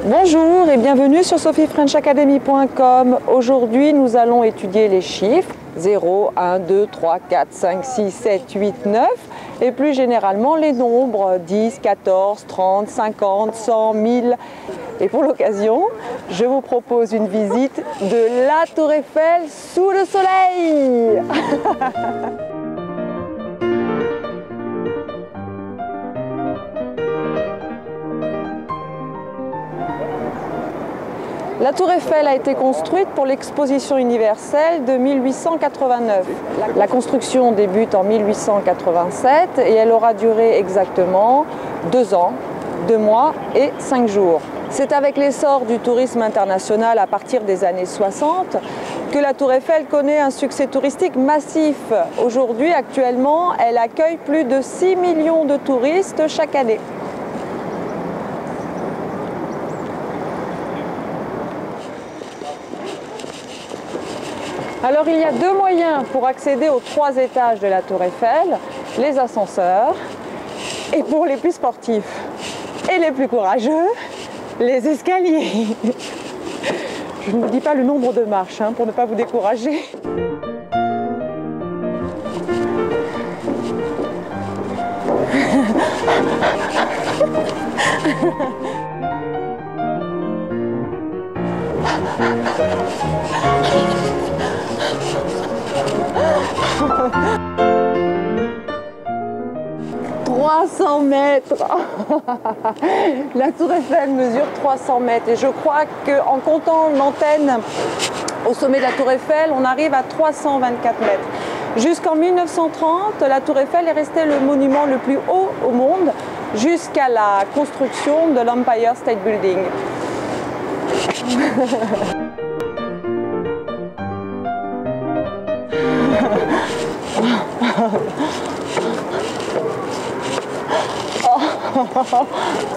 Bonjour et bienvenue sur sophiefrenchacademy.com. Aujourd'hui, nous allons étudier les chiffres 0, 1, 2, 3, 4, 5, 6, 7, 8, 9 et plus généralement les nombres 10, 14, 30, 50, 100, 1000. Et pour l'occasion, je vous propose une visite de la Tour Eiffel sous le soleil. La Tour Eiffel a été construite pour l'exposition universelle de 1889. La construction débute en 1887 et elle aura duré exactement 2 ans, 2 mois et 5 jours. C'est avec l'essor du tourisme international à partir des années 60 que la Tour Eiffel connaît un succès touristique massif. Aujourd'hui, actuellement, elle accueille plus de 6 millions de touristes chaque année. Alors il y a 2 moyens pour accéder aux 3 étages de la Tour Eiffel, les ascenseurs et pour les plus sportifs et les plus courageux, les escaliers. Je ne vous dis pas le nombre de marches pour ne pas vous décourager. « 300 mètres !» La Tour Eiffel mesure 300 mètres et je crois qu'en comptant l'antenne au sommet de la Tour Eiffel, on arrive à 324 mètres. Jusqu'en 1930, la Tour Eiffel est restée le monument le plus haut au monde jusqu'à la construction de l'Empire State Building.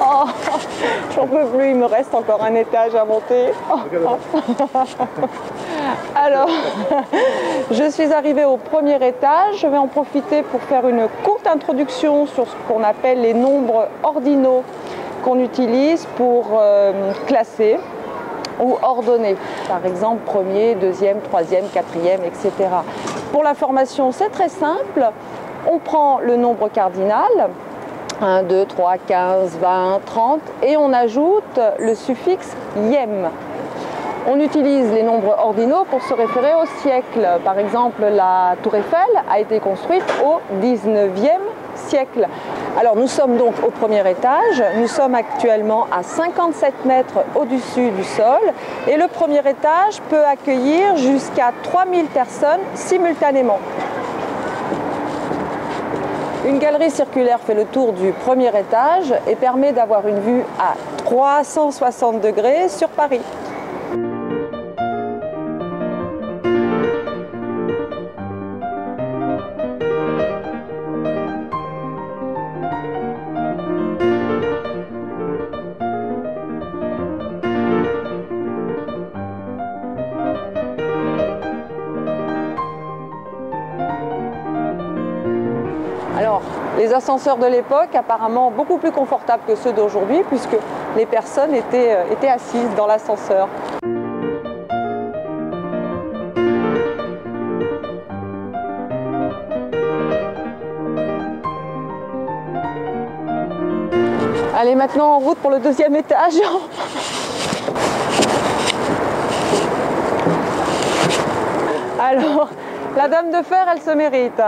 Oh, j'en peux plus, il me reste encore un étage à monter. Alors, je suis arrivée au premier étage. Je vais en profiter pour faire une courte introduction sur ce qu'on appelle les nombres ordinaux qu'on utilise pour classer ou ordonner. Par exemple, premier, deuxième, troisième, quatrième, etc. Pour la formation, c'est très simple. On prend le nombre cardinal, 1, 2, 3, 15, 20, 30, et on ajoute le suffixe ième. On utilise les nombres ordinaux pour se référer au siècle. Par exemple, la Tour Eiffel a été construite au 19e siècle. Alors nous sommes donc au premier étage, nous sommes actuellement à 57 mètres au-dessus du sol et le premier étage peut accueillir jusqu'à 3000 personnes simultanément. Une galerie circulaire fait le tour du premier étage et permet d'avoir une vue à 360 degrés sur Paris. Alors, les ascenseurs de l'époque, apparemment beaucoup plus confortables que ceux d'aujourd'hui, puisque les personnes étaient assises dans l'ascenseur. Allez, maintenant en route pour le deuxième étage. Alors, la Dame de Fer, elle se mérite.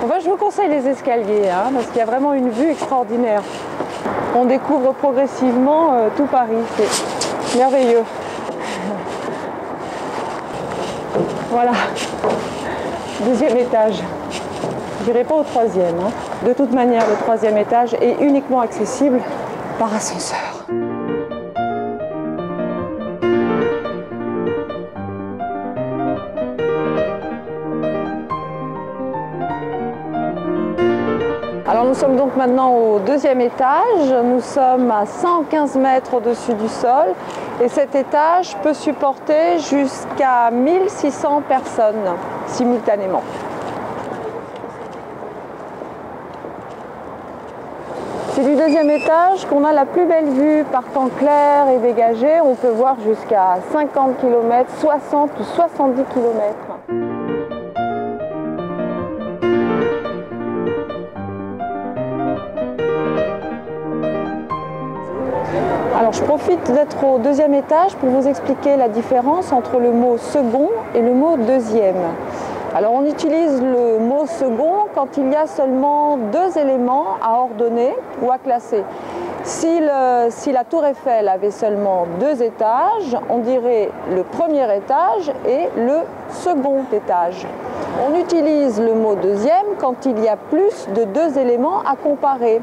Enfin, je vous conseille les escaliers, parce qu'il y a vraiment une vue extraordinaire. On découvre progressivement tout Paris, c'est merveilleux. Voilà, deuxième étage. Je n'irai pas au troisième. De toute manière, le troisième étage est uniquement accessible par ascenseur. Alors nous sommes donc maintenant au deuxième étage, nous sommes à 115 mètres au-dessus du sol et cet étage peut supporter jusqu'à 1600 personnes simultanément. C'est du deuxième étage qu'on a la plus belle vue par temps clair et dégagé. On peut voir jusqu'à 50 km, 60 ou 70 km. Alors je profite d'être au deuxième étage pour vous expliquer la différence entre le mot second et le mot deuxième. Alors on utilise le mot second quand il y a seulement deux éléments à ordonner ou à classer. Si la tour Eiffel avait seulement deux étages, on dirait le premier étage et le second étage. On utilise le mot deuxième quand il y a plus de deux éléments à comparer.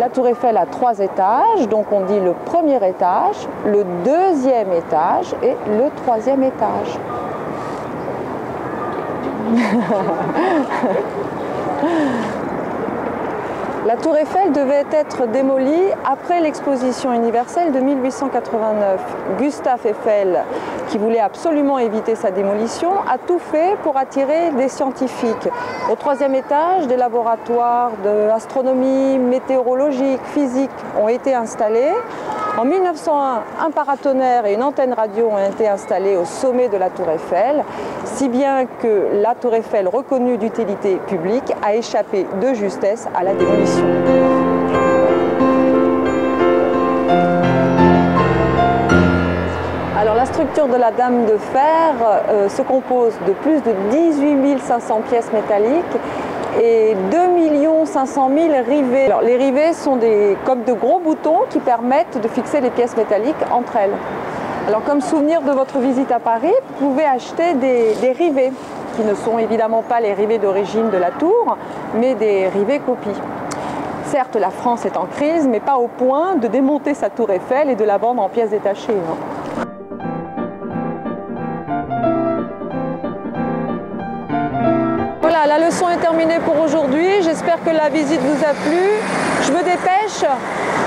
La tour Eiffel a trois étages, donc on dit le premier étage, le deuxième étage et le troisième étage. La tour Eiffel devait être démolie après l'exposition universelle de 1889. Gustave Eiffel, qui voulait absolument éviter sa démolition, a tout fait pour attirer des scientifiques. Au troisième étage, des laboratoires d'astronomie, météorologique, physique ont été installés. En 1901, un paratonnerre et une antenne radio ont été installés au sommet de la tour Eiffel, si bien que la tour Eiffel, reconnue d'utilité publique, a échappé de justesse à la démolition. Alors la structure de la Dame de Fer se compose de plus de 18 500 pièces métalliques et 2 500 000 rivets. Alors, les rivets sont comme de gros boutons qui permettent de fixer les pièces métalliques entre elles. Alors comme souvenir de votre visite à Paris, vous pouvez acheter des rivets, qui ne sont évidemment pas les rivets d'origine de la tour, mais des rivets copies. Certes, la France est en crise, mais pas au point de démonter sa tour Eiffel et de la vendre en pièces détachées. Voilà, la leçon est terminée pour aujourd'hui. J'espère que la visite vous a plu. Je me dépêche.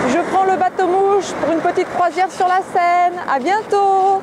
Je prends le bateau-mouche pour une petite croisière sur la Seine. À bientôt!